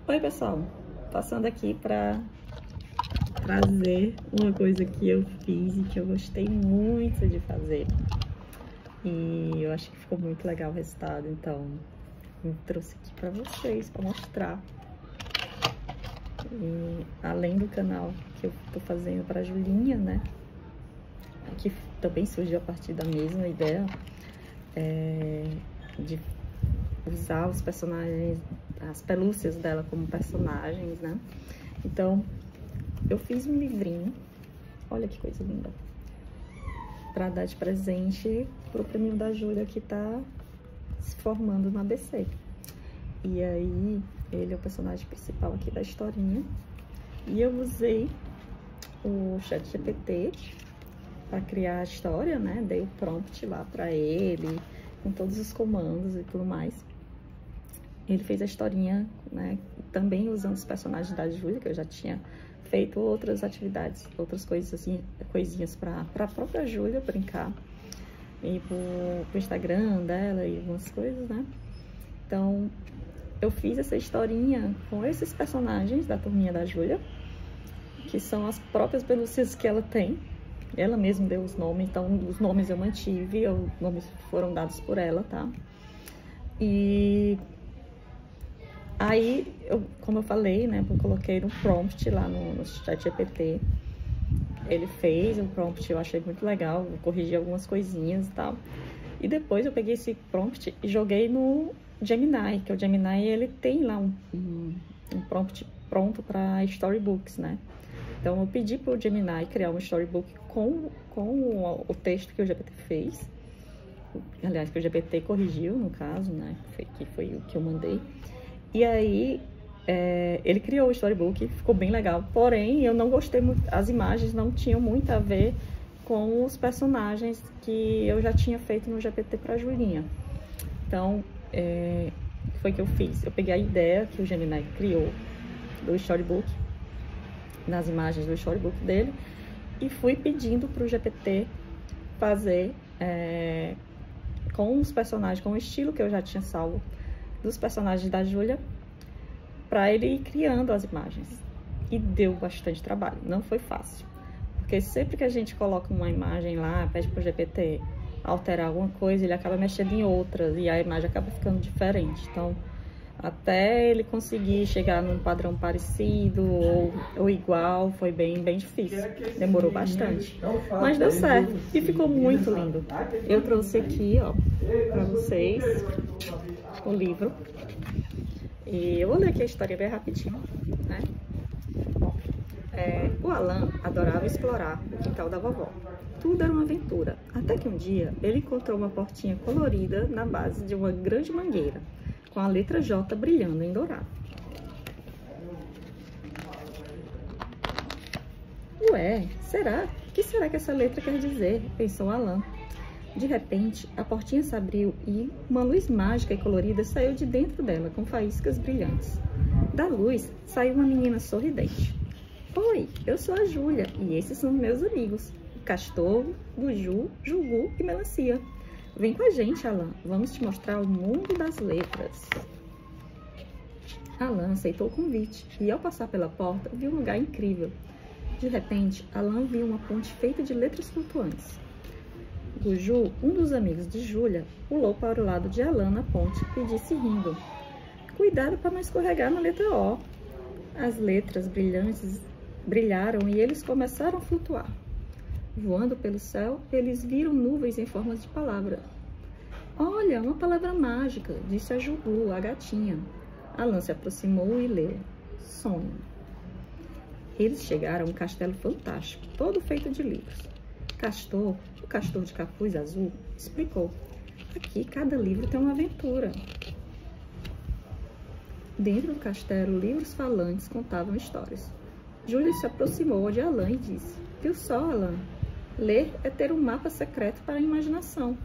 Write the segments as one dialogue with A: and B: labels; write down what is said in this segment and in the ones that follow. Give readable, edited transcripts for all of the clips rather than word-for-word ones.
A: Oi pessoal, passando aqui para trazer uma coisa que eu fiz e que eu gostei muito de fazer e eu acho que ficou muito legal o resultado, então eu trouxe aqui para vocês, para mostrar. E, além do canal que eu tô fazendo para Julinha, né, que também surgiu a partir da mesma ideia de usar os personagens, as pelúcias dela como personagens, né? Então, eu fiz um livrinho, olha que coisa linda, para dar de presente pro priminho da Júlia que tá se formando no ABC. E aí, ele é o personagem principal aqui da historinha. E eu usei o ChatGPT para criar a história, né? Dei o prompt lá para ele, com todos os comandos e tudo mais. Ele fez a historinha, né, também usando os personagens da Júlia, que eu já tinha feito outras atividades, outras coisas assim, coisinhas para a própria Júlia brincar, e pro Instagram dela e algumas coisas, né? Então, eu fiz essa historinha com esses personagens da turminha da Júlia, que são as próprias pelúcias que ela tem. Ela mesma deu os nomes, então os nomes eu mantive, os nomes foram dados por ela, tá? E aí, como eu falei, né, eu coloquei no prompt lá no ChatGPT. Ele fez um prompt, eu achei muito legal, eu corrigi algumas coisinhas e tal. E depois eu peguei esse prompt e joguei no Gemini, que o Gemini, ele tem lá um prompt pronto para storybooks, né? Então eu pedi para o Gemini criar um storybook com o texto que o GPT fez. Aliás, que o GPT corrigiu, no caso, né? Que foi o que eu mandei. E aí, ele criou o storybook, ficou bem legal. Porém, eu não gostei muito, as imagens não tinham muito a ver com os personagens que eu já tinha feito no GPT para Julinha. Então, foi o que eu fiz. Eu peguei a ideia que o Gemini criou do storybook, nas imagens do storybook dele, e fui pedindo para o GPT fazer com os personagens, com o estilo que eu já tinha salvo dos personagens da Júlia, para ele ir criando as imagens. E deu bastante trabalho, não foi fácil. Porque sempre que a gente coloca uma imagem lá, pede para o GPT alterar alguma coisa, ele acaba mexendo em outras e a imagem acaba ficando diferente. Então, até ele conseguir chegar num padrão parecido ou igual, foi bem difícil. Demorou bastante. Mas deu certo e ficou muito lindo. Eu trouxe aqui, ó, para vocês o livro. E eu vou ler aqui a história bem rapidinho, né? Bom, o Alan adorava explorar o quintal da vovó. Tudo era uma aventura, até que um dia ele encontrou uma portinha colorida na base de uma grande mangueira, com a letra J brilhando em dourado. Ué, será? O que será que essa letra quer dizer? Pensou Alan. De repente, a portinha se abriu e uma luz mágica e colorida saiu de dentro dela, com faíscas brilhantes. Da luz, saiu uma menina sorridente. Oi, eu sou a Júlia e esses são meus amigos, Castor, Buju, Jugu e Melancia. Vem com a gente, Alan, vamos te mostrar o mundo das letras. Alan aceitou o convite e, ao passar pela porta, viu um lugar incrível. De repente, Alan viu uma ponte feita de letras flutuantes. Buju, um dos amigos de Júlia, pulou para o lado de Alan na ponte e disse rindo: cuidado para não escorregar na letra O. As letras brilhantes brilharam e eles começaram a flutuar. Voando pelo céu, eles viram nuvens em formas de palavra. Olha, uma palavra mágica, disse a Jugu, a gatinha. Alan se aproximou e leu: sonho. Eles chegaram a um castelo fantástico, todo feito de livros. Castor, o castor de capuz azul, explicou: aqui cada livro tem uma aventura. Dentro do castelo, livros falantes contavam histórias. Júlia se aproximou de Alan e disse: viu só, Alan? Ler é ter um mapa secreto para a imaginação.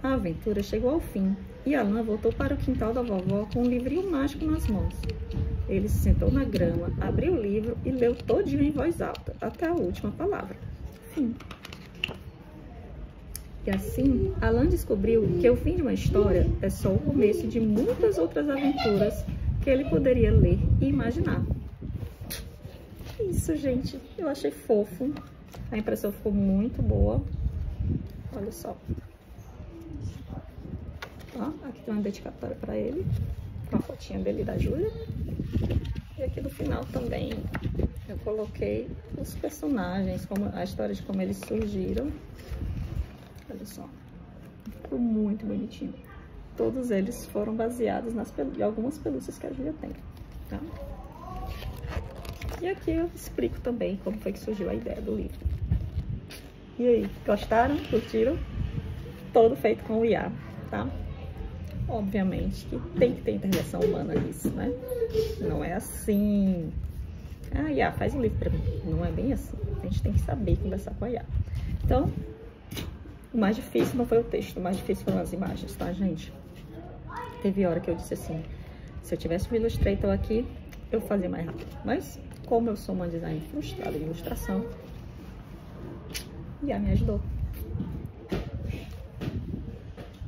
A: A aventura chegou ao fim e Alan voltou para o quintal da vovó com um livrinho mágico nas mãos. Ele se sentou na grama, abriu o livro e leu todinho em voz alta, até a última palavra. Fim. E assim, Alan descobriu que o fim de uma história é só o começo de muitas outras aventuras que ele poderia ler e imaginar. Isso, gente, eu achei fofo. A impressão ficou muito boa. Olha só. Ó, aqui tem uma dedicatória para ele, com a fotinha dele e da Júlia. E aqui no final também eu coloquei os personagens, como a história de como eles surgiram. Olha só, ficou muito bonitinho. Todos eles foram baseados em algumas pelúcias que a Júlia tem, tá? E aqui eu explico também como foi que surgiu a ideia do livro. E aí, gostaram? Curtiram? Todo feito com o IA, tá? Obviamente que tem que ter intervenção humana nisso, né? Não é assim... Ah, IA, faz um livro pra mim. Não é bem assim. A gente tem que saber conversar com a IA. Então, o mais difícil não foi o texto, o mais difícil foram as imagens, tá, gente? Teve hora que eu disse assim, se eu tivesse o Illustrator aqui, eu fazia mais rápido. Mas, como eu sou uma designer frustrada de ilustração, IA me ajudou.